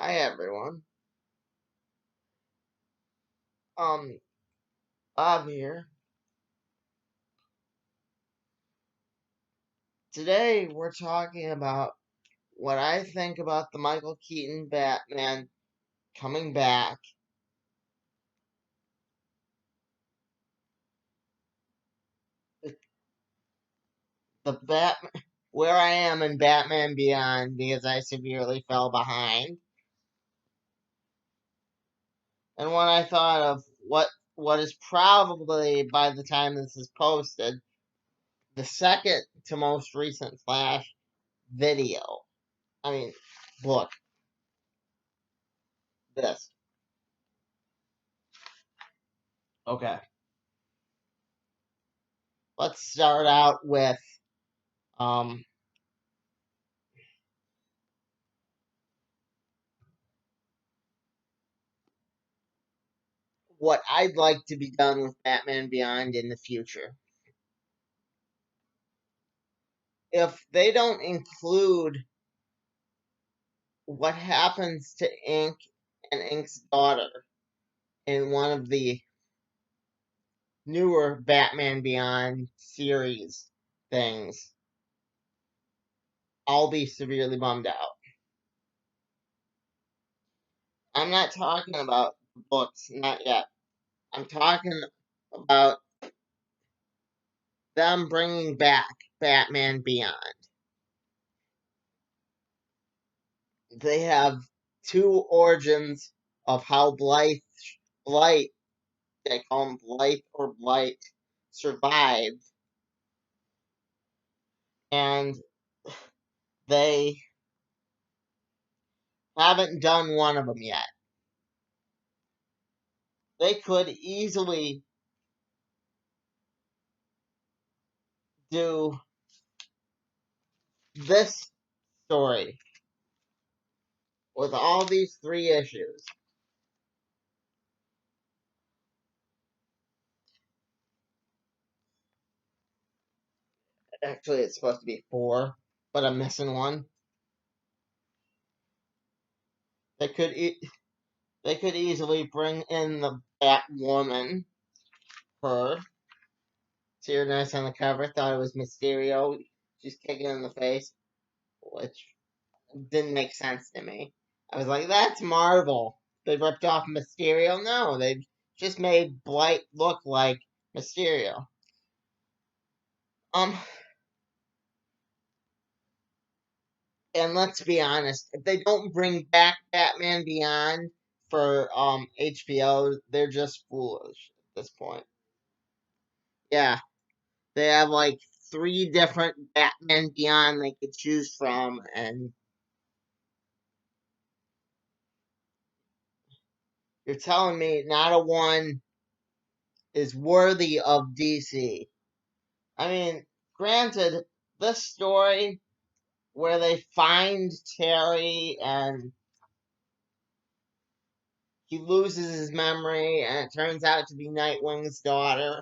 Hi everyone. Um, Bob here. Today we're talking about what I think about the Michael Keaton Batman coming back. The, the Batman, where I am in Batman Beyond because I severely fell behind, and when I thought of what is probably by the time this is posted the second to most recent Flash video. I mean, look this. Okay, let's start out with um what I'd like to be done with Batman Beyond in the future. If they don't include what happens to Ink and Ink's daughter in one of the newer Batman Beyond series things, I'll be severely bummed out. I'm not talking about the books, not yet. I'm talking about them bringing back Batman Beyond. They have two origins of how Blight, they call him Blight or Blight, survived, and they haven't done one of them yet. They could easily do this story with all these three issues. Actually, it's supposed to be four, but I'm missing one. They could they could easily bring in the Batwoman. Her. See her nice on the cover. Thought it was Mysterio. She's kicking in the face, which didn't make sense to me. I was like, that's Marvel. They ripped off Mysterio. No, they just made Blight look like Mysterio. Um, and let's be honest, if they don't bring back Batman Beyond for HBO, they're just foolish at this point. Yeah, they have like three different Batman Beyond they could choose from, and you're telling me not a one is worthy of DC. I mean, granted, this story where they find Terry and he loses his memory and it turns out to be Nightwing's daughter,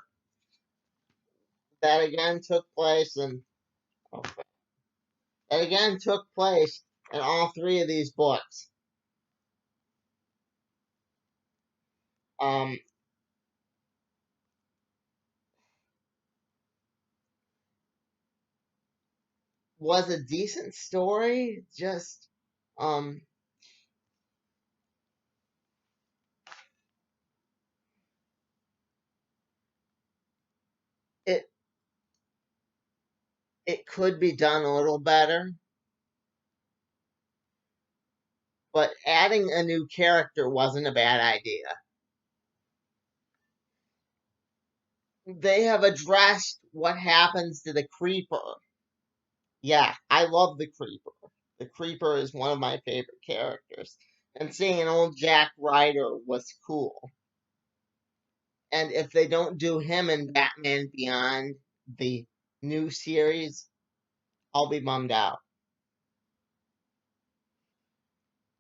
that again took place in oh, that again took place in all three of these books. Um, was a decent story, just um it it could be done a little better, but adding a new character wasn't a bad idea. They have addressed what happens to the Creeper. Yeah, I love the Creeper. The Creeper is one of my favorite characters. And seeing an old Jack Ryder was cool. And if they don't do him in Batman Beyond, the new series, I'll be bummed out.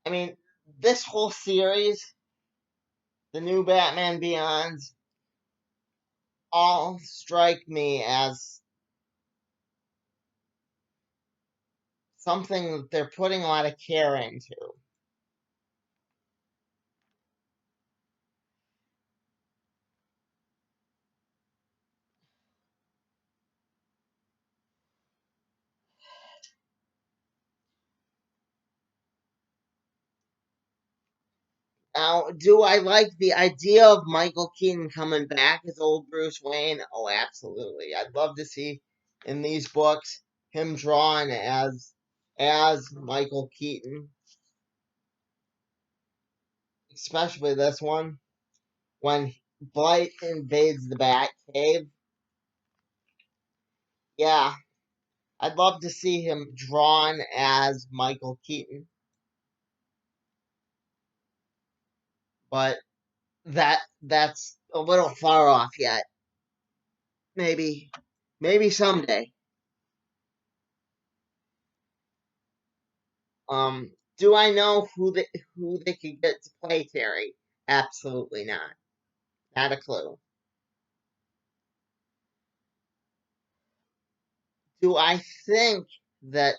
I mean, this whole series, the new Batman Beyonds, all strike me as something that they're putting a lot of care into. Now, do I like the idea of Michael Keaton coming back as old Bruce Wayne? Oh, absolutely. I'd love to see in these books him drawn as Michael Keaton, especially this one when Blight invades the Batcave. Yeah, I'd love to see him drawn as Michael Keaton, but that's a little far off yet. Maybe someday. Do I know who they could get to play Terry? Absolutely not. Not a clue. Do I think that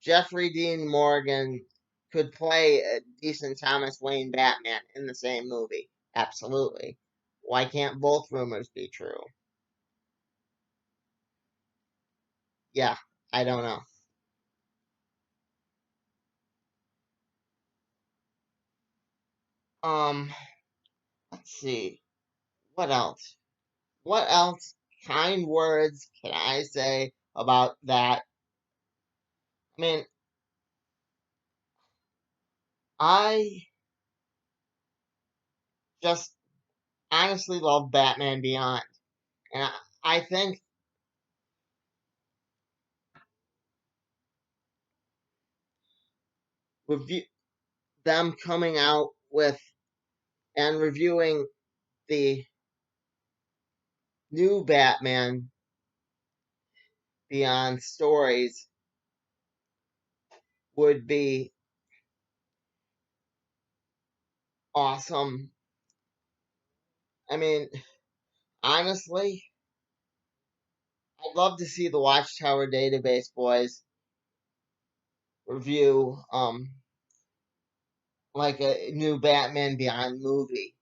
Jeffrey Dean Morgan could play a decent Thomas Wayne Batman in the same movie? Absolutely. Why can't both rumors be true? Yeah, I don't know. Um, let's see. What else? What else kind words can I say about that? I mean, I just honestly love Batman Beyond. And I think review, them coming out with and reviewing the new Batman Beyond stories would be awesome. I mean, honestly, I'd love to see the Watchtower Database boys review like a new Batman Beyond movie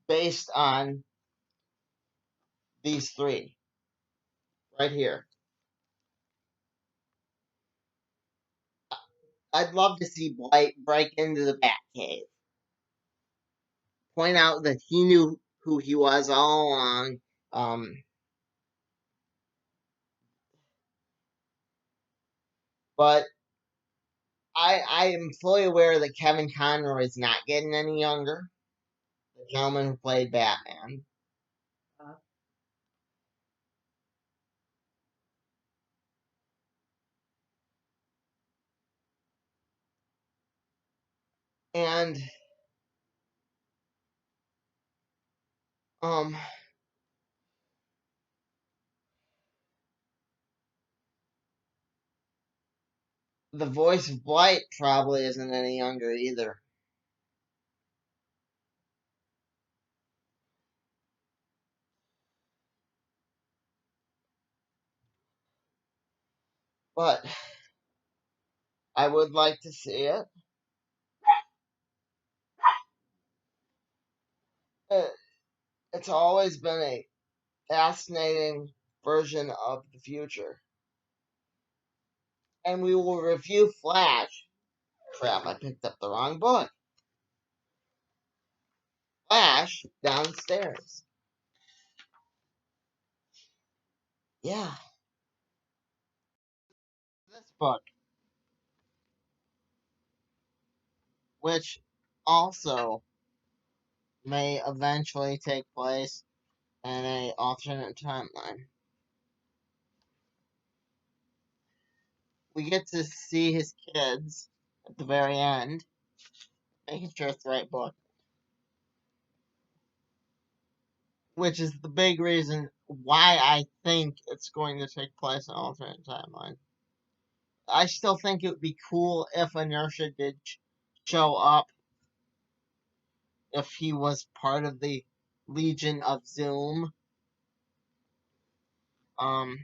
based on these three right here. I'd love to see Blight break into the Batcave, point out that he knew who he was all along. Um, but I am fully aware that Kevin Conroy is not getting any younger. The gentleman who played Batman. And um the voice of Blight probably isn't any younger either. But I would like to see it. Uh, It's always been a fascinating version of the future. And we will review Flash. Crap, I picked up the wrong book. Flash downstairs. Yeah, this book, which also may eventually take place in a alternate timeline. We get to see his kids at the very end, making sure it's the right book, which is the big reason why I think it's going to take place in an alternate timeline. I still think it would be cool if Inertia did show up, if he was part of the Legion of Zoom. Um,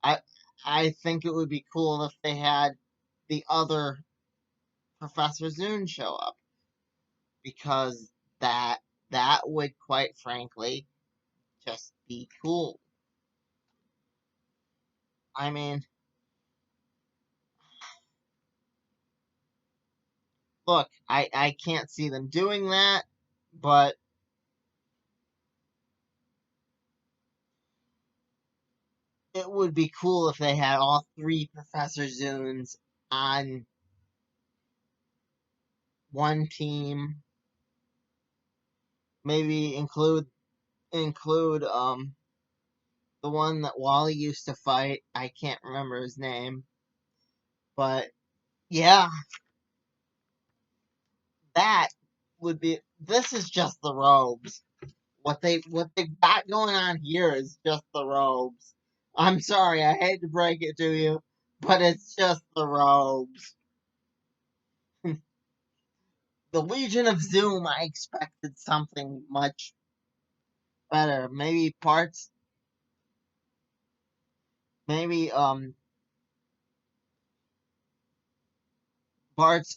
I I think it would be cool if they had the other Professor Zoom show up, because that would quite frankly just be cool. I mean, look, I can't see them doing that, but it would be cool if they had all three Professor Zunes on one team. Maybe include the one that Wally used to fight. I can't remember his name, but yeah, that would be. This is just the robes. What they've got going on here is just the robes. I'm sorry, I hate to break it to you, but it's just the robes. The Legion of Zoom, I expected something much better. Maybe Bart's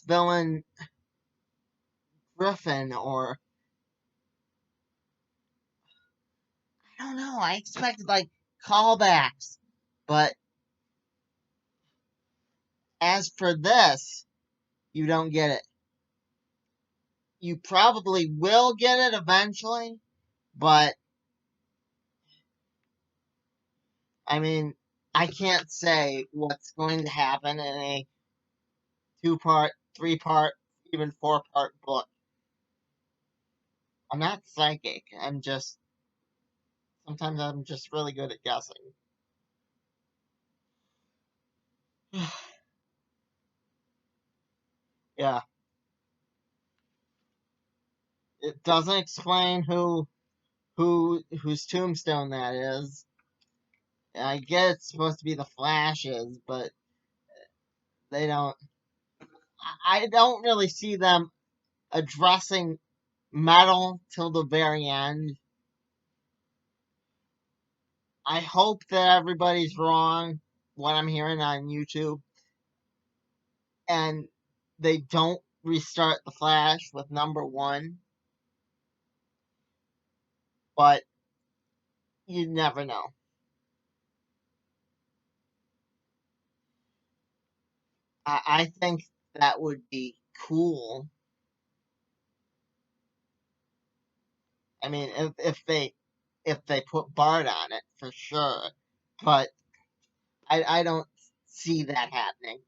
villain Griffin, or I don't know. I expected like callbacks, but as for this, you don't get it. You probably will get it eventually, but I mean, I can't say what's going to happen in a 2-part, 3-part, even 4-part book. I'm not psychic. Sometimes I'm just really good at guessing. Yeah, it doesn't explain whose tombstone that is. I get it's supposed to be the Flash's, but they don't. I don't really see them addressing metal till the very end. I hope that everybody's wrong, what I'm hearing on YouTube, and they don't restart the Flash with number 1, but you never know. I think that would be cool. I mean, if they put Bart on it for sure, but I don't see that happening.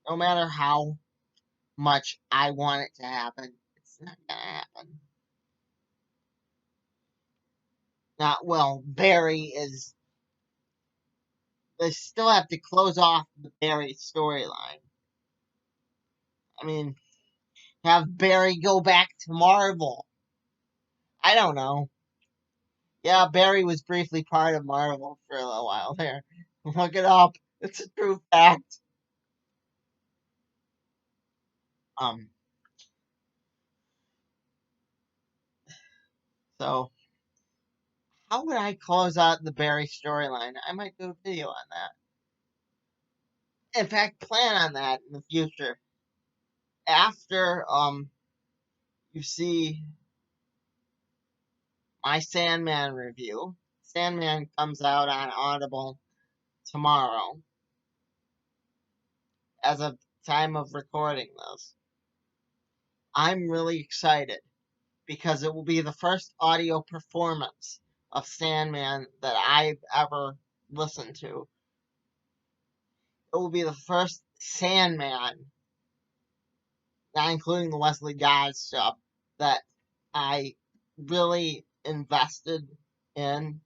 No matter how much I want it to happen, it's not gonna happen. Not well. Barry is. They still have to close off the Barry storyline. I mean, have Barry go back to Marvel. I don't know. Yeah, Barry was briefly part of Marvel for a little while there. Look it up. It's a true fact. Um. So, how would I close out the Barry storyline? I might do a video on that. In fact, plan on that in the future. After you see my Sandman review. Sandman comes out on Audible tomorrow as of time of recording this. I'm really excited because it will be the first audio performance of Sandman that I've ever listened to. It will be the first Sandman, not including the Wesley Guys stuff, that I really invested in.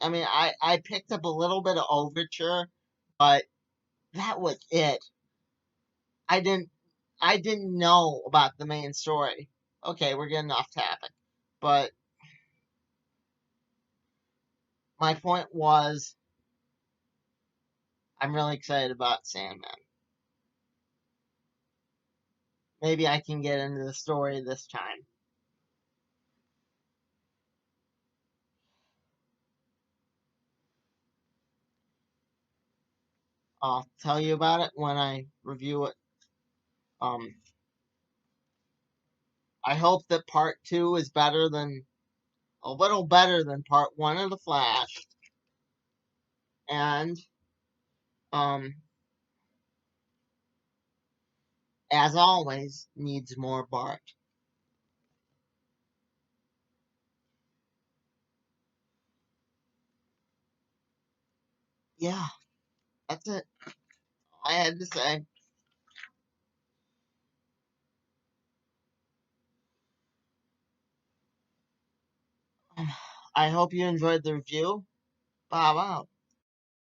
I mean, I picked up a little bit of Overture, but that was it. I didn't I didn't know about the main story. Okay, we're getting off topic. But my point was I'm really excited about Sandman. Maybe I can get into the story this time. I'll tell you about it when I review it. Um I hope that part 2 is a little better than part 1 of The Flash. And um as always, needs more bark. Yeah, that's it. All I had to say. I hope you enjoyed the review. Bob out.